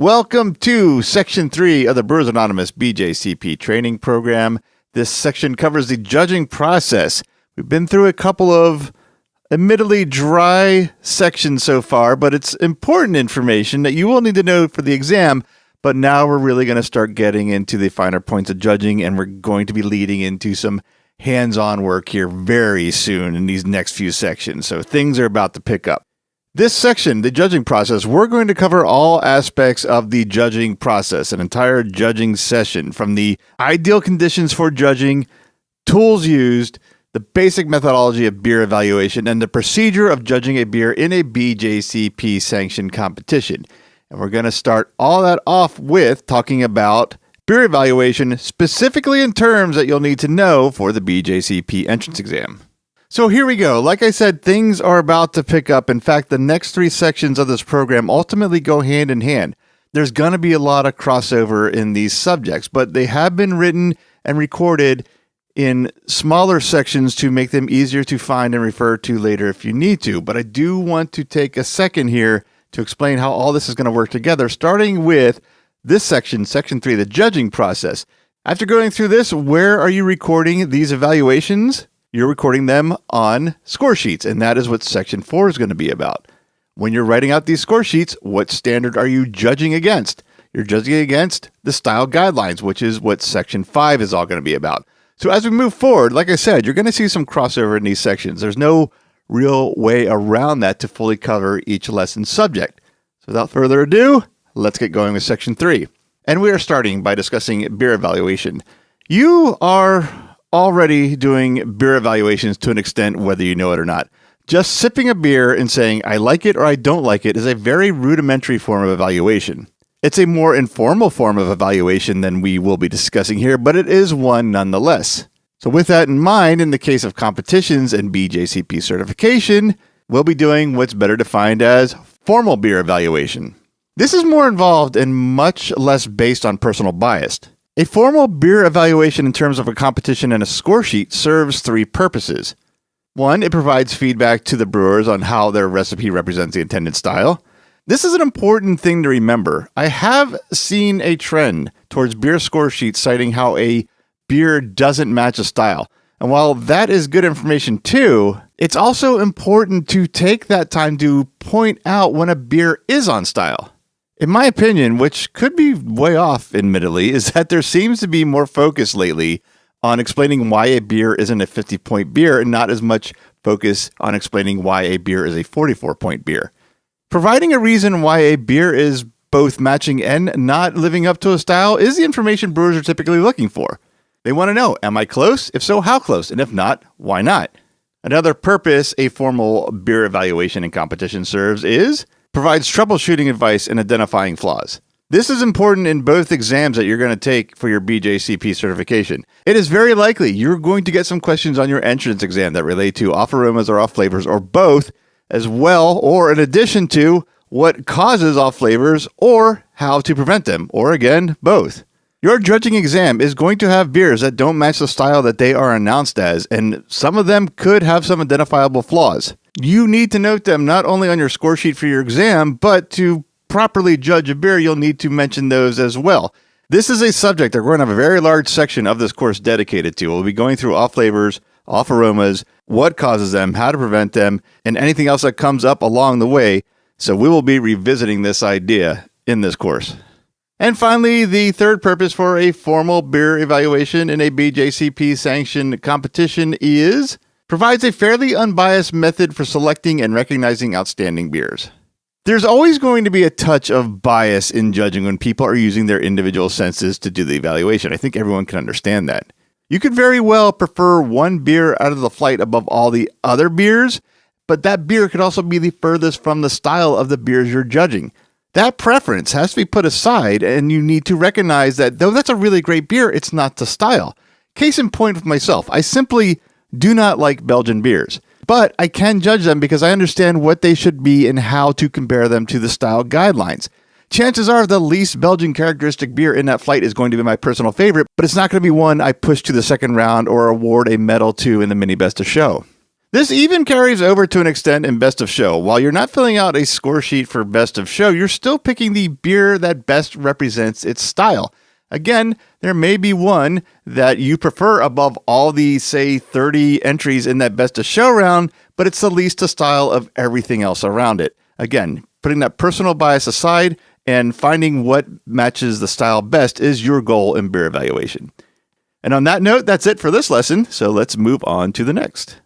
Welcome to Section 3 of the Brewers Anonymous BJCP training program. This section covers the judging process. We've been through a couple of admittedly dry sections so far, but it's important information that you will need to know for the exam. But now we're really going to start getting into the finer points of judging, and we're going to be leading into some hands-on work here very soon in these next few sections. So things are about to pick up. This section, the judging process, we're going to cover all aspects of the judging process, an entire judging session, from the ideal conditions for judging, tools used, the basic methodology of beer evaluation, and the procedure of judging a beer in a BJCP-sanctioned competition. And we're going to start all that off with talking about beer evaluation, specifically in terms that you'll need to know for the BJCP entrance exam. So here we go. Like I said, things are about to pick up. In fact, the next three sections of this program ultimately go hand in hand. There's going to be a lot of crossover in these subjects, but they have been written and recorded in smaller sections to make them easier to find and refer to later if you need to. But I do want to take a second here to explain how all this is going to work together, starting with this section, Section 3, the judging process. After going through this, where are you recording these evaluations? You're recording them on score sheets, and that is what Section 4 is going to be about. When you're writing out these score sheets, what standard are you judging against? You're judging against the style guidelines, which is what Section 5 is all going to be about. So as we move forward, like I said, you're going to see some crossover in these sections. There's no real way around that to fully cover each lesson subject. So without further ado, let's get going with Section 3. And we are starting by discussing beer evaluation. You are already doing beer evaluations to an extent, whether you know it or not. Just sipping a beer and saying, I like it or I don't like it, is a very rudimentary form of evaluation. It's a more informal form of evaluation than we will be discussing here, but it is one nonetheless. So with that in mind, in the case of competitions and BJCP certification, we'll be doing what's better defined as formal beer evaluation. This is more involved and much less based on personal bias. A formal beer evaluation in terms of a competition and a score sheet serves three purposes. One, it provides feedback to the brewers on how their recipe represents the intended style. This is an important thing to remember. I have seen a trend towards beer score sheets citing how a beer doesn't match a style. And while that is good information too, it's also important to take that time to point out when a beer is on style. In my opinion, which could be way off, admittedly, is that there seems to be more focus lately on explaining why a beer isn't a 50-point beer and not as much focus on explaining why a beer is a 44-point beer. Providing a reason why a beer is both matching and not living up to a style is the information brewers are typically looking for. They want to know, am I close? If so, how close? And if not, why not? Another purpose a formal beer evaluation and competition serves is provides troubleshooting advice and identifying flaws. This is important in both exams that you're going to take for your BJCP certification. It is very likely you're going to get some questions on your entrance exam that relate to off aromas or off flavors, or both, as well, or in addition to what causes off flavors or how to prevent them, or again, both. Your judging exam is going to have beers that don't match the style that they are announced as, and some of them could have some identifiable flaws. You need to note them not only on your score sheet for your exam, but to properly judge a beer, you'll need to mention those as well. This is a subject that we're going to have a very large section of this course dedicated to. We'll be going through off flavors, off aromas, what causes them, how to prevent them, and anything else that comes up along the way. So we will be revisiting this idea in this course. And finally, the third purpose for a formal beer evaluation in a BJCP-sanctioned competition is provides a fairly unbiased method for selecting and recognizing outstanding beers. There's always going to be a touch of bias in judging when people are using their individual senses to do the evaluation. I think everyone can understand that. You could very well prefer one beer out of the flight above all the other beers, but that beer could also be the furthest from the style of the beers you're judging. That preference has to be put aside, and you need to recognize that though that's a really great beer, it's not the style. Case in point with myself, I simply do not like Belgian beers, but I can judge them because I understand what they should be and how to compare them to the style guidelines. Chances are the least Belgian characteristic beer in that flight is going to be my personal favorite, but it's not going to be one I push to the second round or award a medal to in the mini best of show. This even carries over to an extent in Best of Show. While you're not filling out a score sheet for Best of Show, you're still picking the beer that best represents its style. Again, there may be one that you prefer above all the, say, 30 entries in that Best of Show round, but it's the least to style of everything else around it. Again, putting that personal bias aside and finding what matches the style best is your goal in beer evaluation. And on that note, that's it for this lesson, so let's move on to the next.